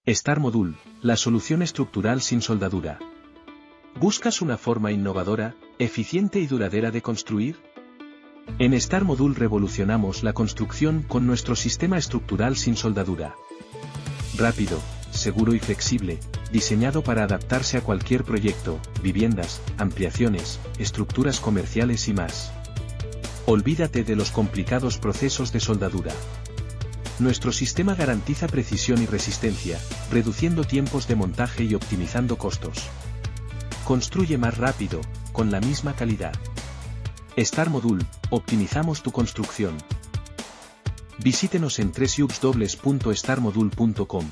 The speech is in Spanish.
Star Module, la solución estructural sin soldadura. ¿Buscas una forma innovadora, eficiente y duradera de construir? En Star Module revolucionamos la construcción con nuestro sistema estructural sin soldadura. Rápido, seguro y flexible, diseñado para adaptarse a cualquier proyecto, viviendas, ampliaciones, estructuras comerciales y más. Olvídate de los complicados procesos de soldadura. Nuestro sistema garantiza precisión y resistencia, reduciendo tiempos de montaje y optimizando costos. Construye más rápido, con la misma calidad. Star Module, optimizamos tu construcción. Visítenos en www.starmodule.com.